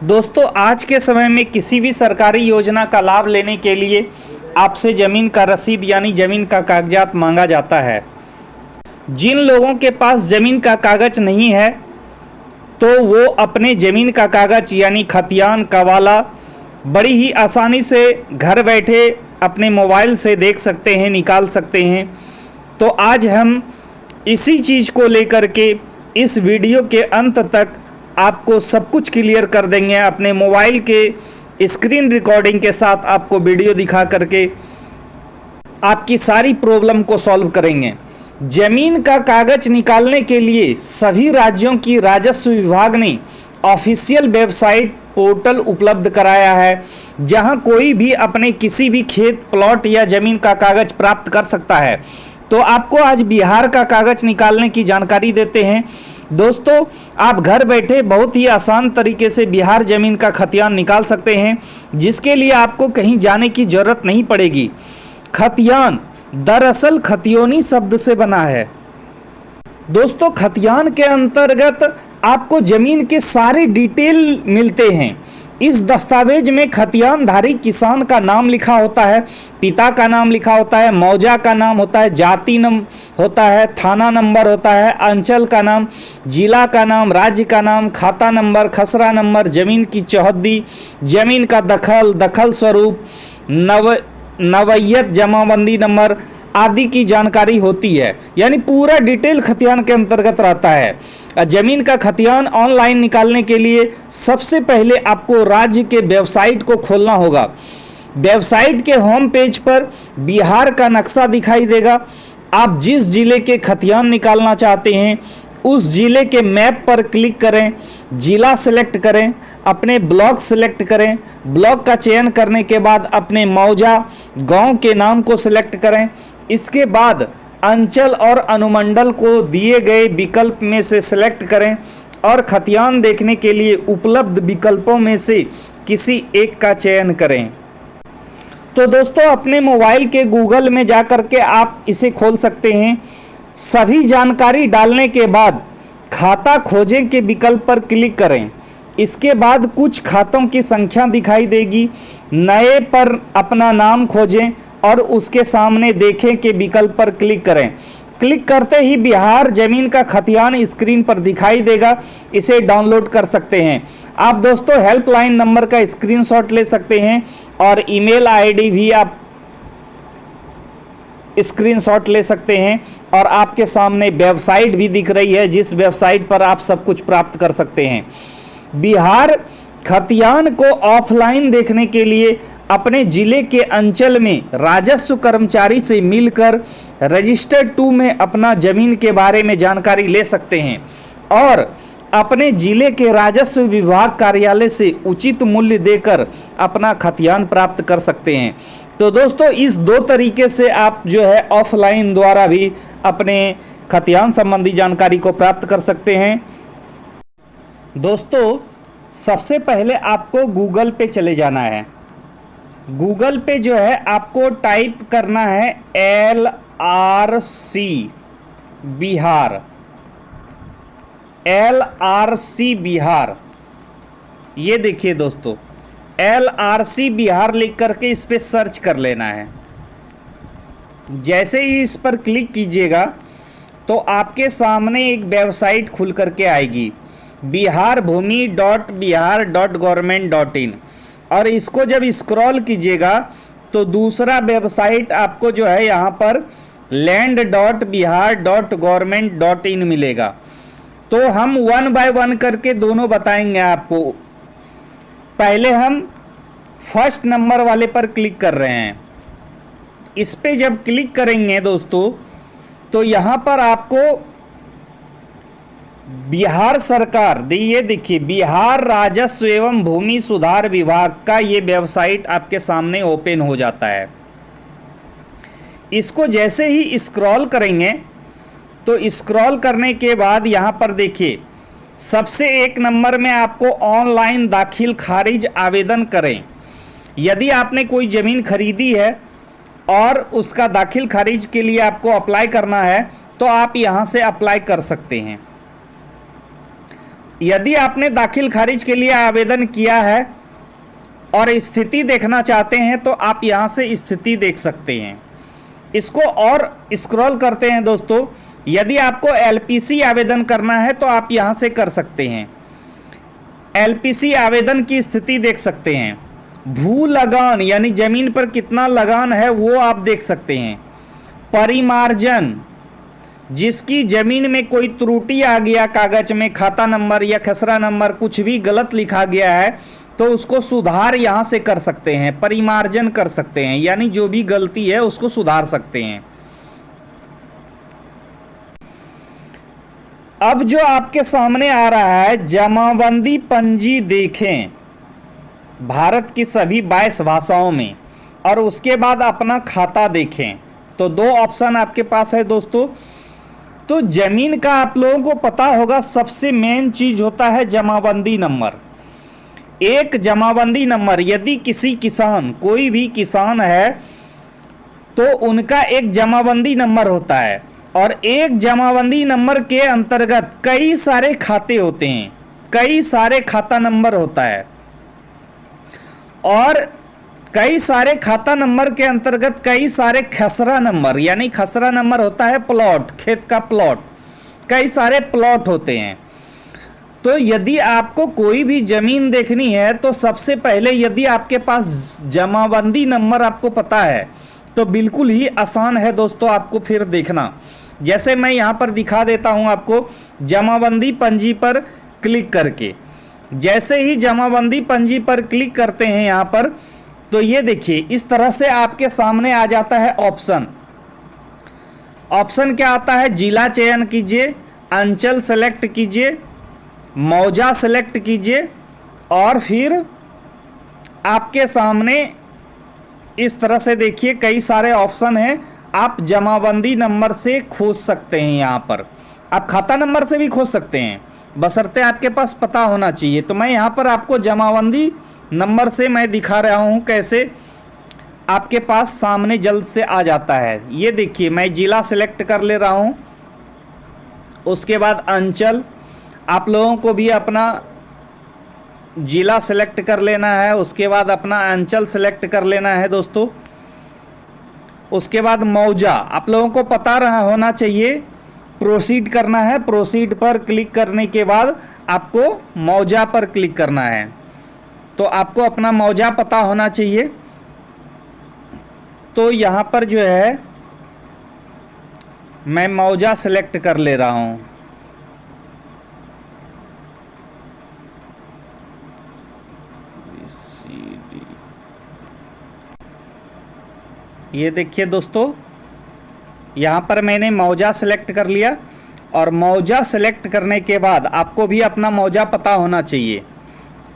दोस्तों, आज के समय में किसी भी सरकारी योजना का लाभ लेने के लिए आपसे ज़मीन का रसीद यानी ज़मीन का कागजात मांगा जाता है। जिन लोगों के पास ज़मीन का कागज़ नहीं है तो वो अपने ज़मीन का कागज़ यानी खतियान कवाला बड़ी ही आसानी से घर बैठे अपने मोबाइल से देख सकते हैं, निकाल सकते हैं। तो आज हम इसी चीज़ को लेकर के इस वीडियो के अंत तक आपको सब कुछ क्लियर कर देंगे। अपने मोबाइल के स्क्रीन रिकॉर्डिंग के साथ आपको वीडियो दिखा करके आपकी सारी प्रॉब्लम को सॉल्व करेंगे। ज़मीन का कागज़ निकालने के लिए सभी राज्यों की राजस्व विभाग ने ऑफिशियल वेबसाइट पोर्टल उपलब्ध कराया है, जहां कोई भी अपने किसी भी खेत, प्लॉट या ज़मीन का कागज़ प्राप्त कर सकता है। तो आपको आज बिहार का कागज़ निकालने की जानकारी देते हैं। दोस्तों, आप घर बैठे बहुत ही आसान तरीके से बिहार ज़मीन का खतियान निकाल सकते हैं, जिसके लिए आपको कहीं जाने की ज़रूरत नहीं पड़ेगी। खतियान दरअसल खतियोनी शब्द से बना है। दोस्तों, खतियान के अंतर्गत आपको ज़मीन के सारे डिटेल मिलते हैं। इस दस्तावेज में खतियानधारी किसान का नाम लिखा होता है, पिता का नाम लिखा होता है, मौजा का नाम होता है, जाति नाम होता है, थाना नंबर होता है, अंचल का नाम, जिला का नाम, राज्य का नाम, खाता नंबर, खसरा नंबर, ज़मीन की चौहद्दी, ज़मीन का दखल स्वरूप, नवैयत जमाबंदी नंबर आदि की जानकारी होती है। यानी पूरा डिटेल खतियान के अंतर्गत रहता है। ज़मीन का खतियान ऑनलाइन निकालने के लिए सबसे पहले आपको राज्य के वेबसाइट को खोलना होगा। वेबसाइट के होम पेज पर बिहार का नक्शा दिखाई देगा। आप जिस जिले के खतियान निकालना चाहते हैं उस जिले के मैप पर क्लिक करें, जिला सेलेक्ट करें, अपने ब्लॉक सेलेक्ट करें। ब्लॉक का चयन करने के बाद अपने मौजा गांव के नाम को सेलेक्ट करें। इसके बाद अंचल और अनुमंडल को दिए गए विकल्प में से सेलेक्ट करें और खतियान देखने के लिए उपलब्ध विकल्पों में से किसी एक का चयन करें। तो दोस्तों, अपने मोबाइल के गूगल में जा कर के आप इसे खोल सकते हैं। सभी जानकारी डालने के बाद खाता खोजें के विकल्प पर क्लिक करें। इसके बाद कुछ खातों की संख्या दिखाई देगी। नए पर अपना नाम खोजें और उसके सामने देखें के विकल्प पर क्लिक करें। क्लिक करते ही बिहार ज़मीन का खतियान स्क्रीन पर दिखाई देगा। इसे डाउनलोड कर सकते हैं। आप दोस्तों हेल्पलाइन नंबर का स्क्रीनशॉट ले सकते हैं और ईमेल आईडी भी आप स्क्रीनशॉट ले सकते हैं। और आपके सामने वेबसाइट भी दिख रही है, जिस वेबसाइट पर आप सब कुछ प्राप्त कर सकते हैं। बिहार खतियान को ऑफलाइन देखने के लिए अपने जिले के अंचल में राजस्व कर्मचारी से मिलकर रजिस्टर 2 में अपना ज़मीन के बारे में जानकारी ले सकते हैं और अपने जिले के राजस्व विभाग कार्यालय से उचित मूल्य देकर अपना खतियान प्राप्त कर सकते हैं। तो दोस्तों, इस दो तरीके से आप जो है ऑफलाइन द्वारा भी अपने खतियान संबंधी जानकारी को प्राप्त कर सकते हैं। दोस्तों, सबसे पहले आपको गूगल पे चले जाना है। गूगल पे जो है आपको टाइप करना है LRC बिहार, LRC बिहार। ये देखिए दोस्तों, LRC बिहार लिख करके इस पर सर्च कर लेना है। जैसे ही इस पर क्लिक कीजिएगा तो आपके सामने एक वेबसाइट खुल करके आएगी, biharbhumi.bihar.government.in। और इसको जब स्क्रॉल कीजिएगा तो दूसरा वेबसाइट आपको जो है यहाँ पर land.bihar.government.in मिलेगा। तो हम 1 बाय 1 करके दोनों बताएंगे आपको। पहले हम फर्स्ट नंबर वाले पर क्लिक कर रहे हैं। इस पे जब क्लिक करेंगे दोस्तों तो यहाँ पर आपको बिहार सरकार, ये देखिए बिहार राजस्व एवं भूमि सुधार विभाग का ये वेबसाइट आपके सामने ओपन हो जाता है। इसको जैसे ही स्क्रॉल करेंगे तो स्क्रॉल करने के बाद यहाँ पर देखिए सबसे एक नंबर में आपको ऑनलाइन दाखिल खारिज आवेदन करें। यदि आपने कोई ज़मीन खरीदी है और उसका दाखिल खारिज के लिए आपको अप्लाई करना है तो आप यहाँ से अप्लाई कर सकते हैं। यदि आपने दाखिल खारिज के लिए आवेदन किया है और स्थिति देखना चाहते हैं तो आप यहाँ से स्थिति देख सकते हैं। इसको और स्क्रॉल करते हैं दोस्तों। यदि आपको एलपीसी आवेदन करना है तो आप यहाँ से कर सकते हैं। एलपीसी आवेदन की स्थिति देख सकते हैं। भू लगान यानी जमीन पर कितना लगान है वो आप देख सकते हैं। परिमार्जन, जिसकी जमीन में कोई त्रुटि आ गया, कागज में खाता नंबर या खसरा नंबर कुछ भी गलत लिखा गया है तो उसको सुधार यहाँ से कर सकते हैं, परिमार्जन कर सकते हैं, यानी जो भी गलती है उसको सुधार सकते हैं। अब जो आपके सामने आ रहा है जमाबंदी पंजी देखें भारत की सभी 22 भाषाओं में, और उसके बाद अपना खाता देखें। तो दो ऑप्शन आपके पास है दोस्तों। तो जमीन का आप लोगों को पता होगा सबसे मेन चीज होता है जमाबंदी नंबर। एक जमाबंदी नंबर, यदि किसी किसान, कोई भी किसान है तो उनका एक जमाबंदी नंबर होता है, और एक जमाबंदी नंबर के अंतर्गत कई सारे खाते होते हैं, कई सारे खाता नंबर होता है, और कई सारे खाता नंबर के अंतर्गत कई सारे खसरा नंबर, यानी खसरा नंबर होता है प्लॉट, खेत का प्लॉट, कई सारे प्लॉट होते हैं। तो यदि आपको कोई भी जमीन देखनी है तो सबसे पहले यदि आपके पास जमाबंदी नंबर आपको पता है तो बिल्कुल ही आसान है दोस्तों आपको फिर देखना। जैसे मैं यहाँ पर दिखा देता हूँ आपको जमाबंदी पंजी पर क्लिक करके। जैसे ही जमाबंदी पंजी पर क्लिक करते हैं यहाँ पर, तो ये देखिए इस तरह से आपके सामने आ जाता है ऑप्शन। ऑप्शन क्या आता है? जिला चयन कीजिए, अंचल सेलेक्ट कीजिए, मौजा सेलेक्ट कीजिए, और फिर आपके सामने इस तरह से देखिए कई सारे ऑप्शन हैं। आप जमाबंदी नंबर से खोज सकते हैं। यहाँ पर आप खाता नंबर से भी खोज सकते हैं, बशर्ते आपके पास पता होना चाहिए। तो मैं यहाँ पर आपको जमाबंदी नंबर से मैं दिखा रहा हूँ कैसे आपके पास सामने जल्द से आ जाता है। ये देखिए मैं जिला सेलेक्ट कर ले रहा हूँ, उसके बाद अंचल, आप लोगों को भी अपना जिला सेलेक्ट कर लेना है, उसके बाद अपना अंचल सेलेक्ट कर लेना है दोस्तों। उसके बाद मौजा, आप लोगों को पता रहा होना चाहिए, प्रोसीड करना है। प्रोसीड पर क्लिक करने के बाद आपको मौजा पर क्लिक करना है। तो आपको अपना मौजा पता होना चाहिए। तो यहाँ पर जो है मैं मौजा सेलेक्ट कर ले रहा हूँ। ये देखिए दोस्तों यहाँ पर मैंने मौजा सेलेक्ट कर लिया, और मौजा सेलेक्ट करने के बाद आपको भी अपना मौजा पता होना चाहिए।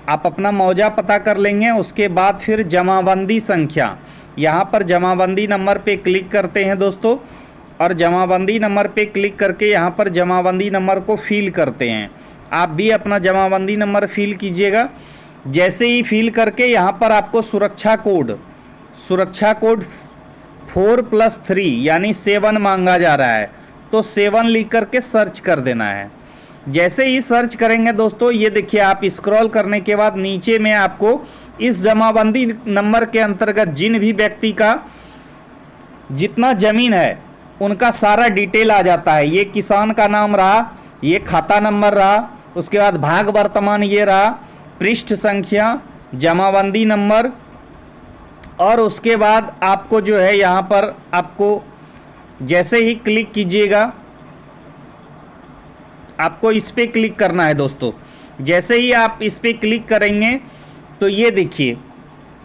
आप अपना मौजा पता कर लेंगे। उसके बाद फिर जमाबंदी संख्या, यहाँ पर जमाबंदी नंबर पे क्लिक करते हैं दोस्तों, और जमाबंदी नंबर पे क्लिक करके यहाँ पर जमाबंदी नंबर को फिल करते हैं। आप भी अपना जमाबंदी नंबर फिल कीजिएगा। जैसे ही फिल करके यहाँ पर आपको सुरक्षा कोड 4+3 यानी 7 मांगा जा रहा है, तो 7 लिख करके सर्च कर देना है। जैसे ही सर्च करेंगे दोस्तों, ये देखिए आप स्क्रॉल करने के बाद नीचे में आपको इस जमाबंदी नंबर के अंतर्गत जिन भी व्यक्ति का जितना ज़मीन है उनका सारा डिटेल आ जाता है। ये किसान का नाम रहा, ये खाता नंबर रहा, उसके बाद भाग वर्तमान ये रहा, पृष्ठ संख्या, जमाबंदी नंबर, और उसके बाद आपको जो है यहाँ पर आपको जैसे ही क्लिक कीजिएगा, आपको इस पर क्लिक करना है दोस्तों। जैसे ही आप इस पर क्लिक करेंगे तो ये देखिए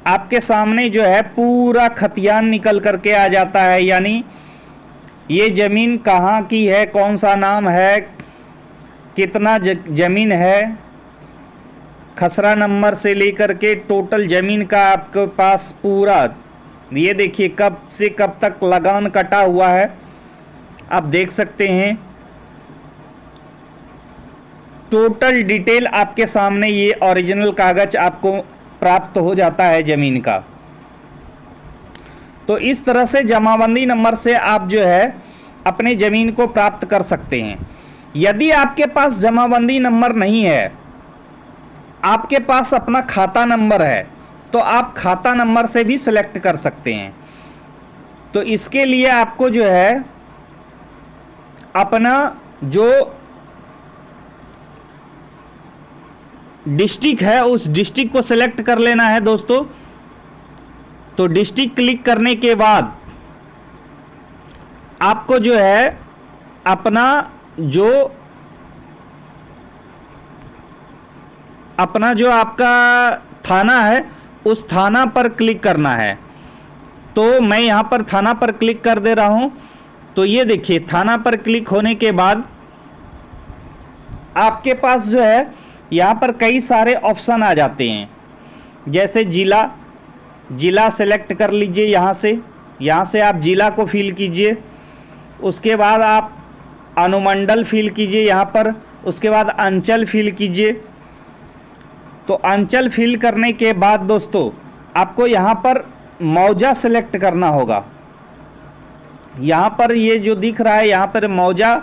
आपके सामने जो है पूरा खतियान निकल करके आ जाता है, यानी ये ज़मीन कहाँ की है, कौन सा नाम है, कितना ज़मीन है, खसरा नंबर से लेकर के टोटल ज़मीन का आपके पास पूरा, ये देखिए कब से कब तक लगान कटा हुआ है आप देख सकते हैं। टोटल डिटेल आपके सामने ये ओरिजिनल कागज आपको प्राप्त हो जाता है ज़मीन का। तो इस तरह से जमाबंदी नंबर से आप जो है अपने ज़मीन को प्राप्त कर सकते हैं। यदि आपके पास जमाबंदी नंबर नहीं है आपके पास अपना खाता नंबर है तो आप खाता नंबर से भी सिलेक्ट कर सकते हैं। तो इसके लिए आपको जो है अपना जो डिस्ट्रिक्ट है उस डिस्ट्रिक्ट को सिलेक्ट कर लेना है दोस्तों। तो डिस्ट्रिक्ट क्लिक करने के बाद आपको जो है अपना जो आपका थाना है उस थाना पर क्लिक करना है। तो मैं यहाँ पर थाना पर क्लिक कर दे रहा हूँ। तो ये देखिए थाना पर क्लिक होने के बाद आपके पास जो है यहाँ पर कई सारे ऑप्शन आ जाते हैं। जैसे जिला सेलेक्ट कर लीजिए, यहाँ से आप जिला को फिल कीजिए। उसके बाद आप अनुमंडल फिल कीजिए यहाँ पर। उसके बाद अंचल फिल कीजिए। तो अंचल फिल करने के बाद दोस्तों आपको यहाँ पर मौजा सेलेक्ट करना होगा। यहाँ पर ये जो दिख रहा है यहाँ पर मौजा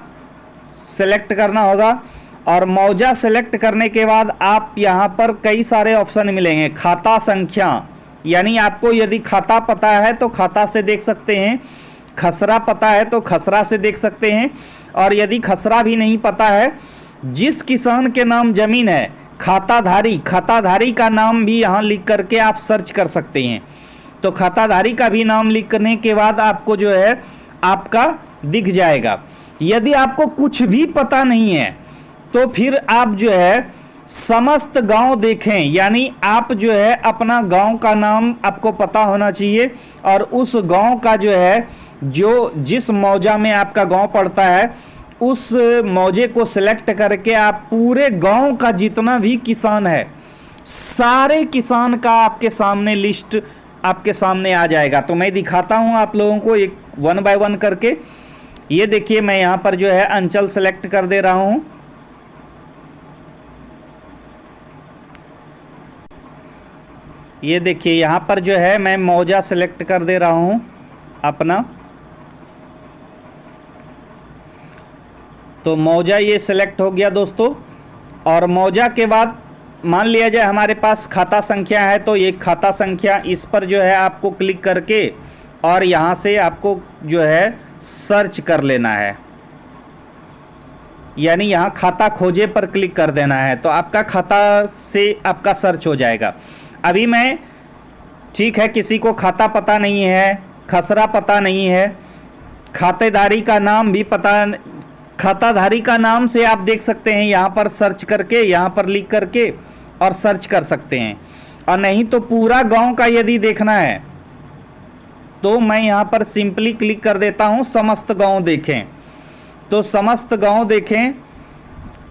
सेलेक्ट करना होगा। और मौजा सेलेक्ट करने के बाद आप यहाँ पर कई सारे ऑप्शन मिलेंगे। खाता संख्या, यानी आपको यदि खाता पता है तो खाता से देख सकते हैं, खसरा पता है तो खसरा से देख सकते हैं। और यदि खसरा भी नहीं पता है, जिस किसान के नाम ज़मीन है खाताधारी का नाम भी यहाँ लिख करके आप सर्च कर सकते हैं। तो खाताधारी का भी नाम लिखने के बाद आपको जो है आपका दिख जाएगा। यदि आपको कुछ भी पता नहीं है तो फिर आप जो है समस्त गांव देखें, यानी आप जो है अपना गांव का नाम आपको पता होना चाहिए और उस गांव का जो है जिस मौजा में आपका गांव पड़ता है उस मौजे को सिलेक्ट करके आप पूरे गांव का जितना भी किसान है सारे किसान का आपके सामने लिस्ट आपके सामने आ जाएगा। तो मैं दिखाता हूं आप लोगों को एक 1 बाय 1 करके। ये देखिए मैं यहाँ पर जो है अंचल सेलेक्ट कर दे रहा हूँ। ये देखिए यहाँ पर जो है मैं मौजा सेलेक्ट कर दे रहा हूँ अपना। तो मौजा ये सिलेक्ट हो गया दोस्तों। और मौजा के बाद मान लिया जाए हमारे पास खाता संख्या है, तो ये खाता संख्या इस पर जो है आपको क्लिक करके और यहाँ से आपको जो है सर्च कर लेना है, यानी यहाँ खाता खोजे पर क्लिक कर देना है। तो आपका खाता से आपका सर्च हो जाएगा। अभी मैं ठीक है किसी को खाता पता नहीं है, खसरा पता नहीं है, खातेदारी का नाम भी पता, खाताधारी का नाम से आप देख सकते हैं यहाँ पर सर्च करके, यहाँ पर लिख करके और सर्च कर सकते हैं। और नहीं तो पूरा गांव का यदि देखना है तो मैं यहाँ पर सिंपली क्लिक कर देता हूँ समस्त गांव देखें। तो समस्त गांव देखें,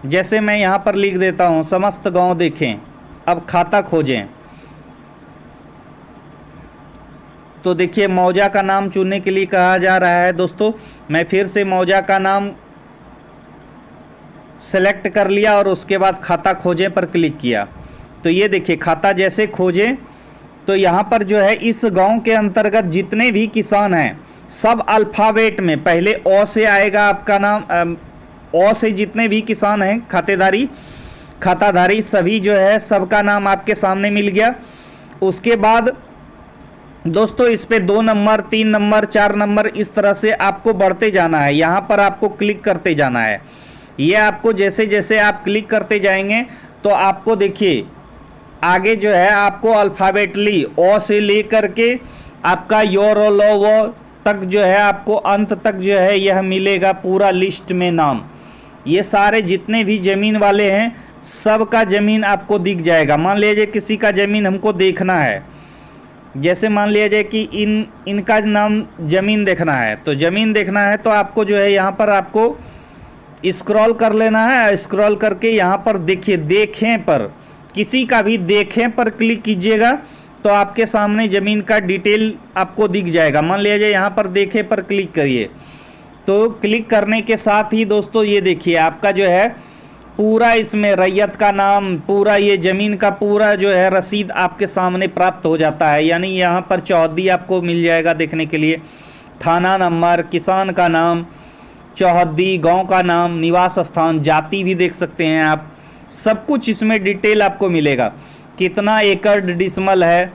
जैसे मैं यहाँ पर लिख देता हूँ समस्त गांव देखें। अब खाता खोजें। तो देखिए मौजा का नाम चुनने के लिए कहा जा रहा है दोस्तों। मैं फिर से मौजा का नाम सेलेक्ट कर लिया और उसके बाद खाता खोजें पर क्लिक किया। तो ये देखिए खाता जैसे खोजें तो यहाँ पर जो है इस गांव के अंतर्गत जितने भी किसान हैं सब अल्फ़ाबेट में, पहले ओ से आएगा आपका नाम, ओ से जितने भी किसान हैं खाताधारी सभी जो है सबका नाम आपके सामने मिल गया। उसके बाद दोस्तों इस पे 2 नंबर 3 नंबर 4 नंबर इस तरह से आपको बढ़ते जाना है। यहाँ पर आपको क्लिक करते जाना है। ये आपको जैसे जैसे आप क्लिक करते जाएंगे तो आपको देखिए आगे जो है आपको अल्फ़ाबेटली ओ से लेकर के आपका योर लो वो तक जो है आपको अंत तक जो है यह मिलेगा पूरा लिस्ट में नाम। ये सारे जितने भी ज़मीन वाले हैं सबका ज़मीन आपको दिख जाएगा। मान लीजिए किसी का ज़मीन हमको देखना है, जैसे मान लिया जाए कि इनका नाम ज़मीन देखना है, तो ज़मीन देखना है तो आपको जो है यहाँ पर आपको स्क्रॉल कर लेना है। स्क्रॉल करके यहाँ पर देखिए देखें पर, किसी का भी देखें पर क्लिक कीजिएगा तो आपके सामने ज़मीन का डिटेल आपको दिख जाएगा। मान लीजिए यहाँ पर देखें पर क्लिक करिए। तो क्लिक करने के साथ ही दोस्तों ये देखिए आपका जो है पूरा इसमें रैयत का नाम, पूरा ये ज़मीन का पूरा जो है रसीद आपके सामने प्राप्त हो जाता है। यानी यहाँ पर चौहद्दी आपको मिल जाएगा देखने के लिए, थाना नंबर, किसान का नाम, चौहद्दी, गांव का नाम, निवास स्थान, जाति भी देख सकते हैं आप, सब कुछ इसमें डिटेल आपको मिलेगा। कितना एकड़ डिसमल है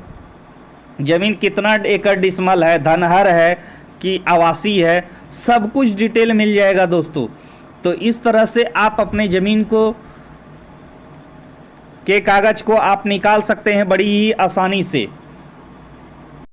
ज़मीन, कितना एकड़ डिसमल है, धनहर है कि आवासी है, सब कुछ डिटेल मिल जाएगा दोस्तों। तो इस तरह से आप अपने ज़मीन को के कागज़ को आप निकाल सकते हैं बड़ी ही आसानी से।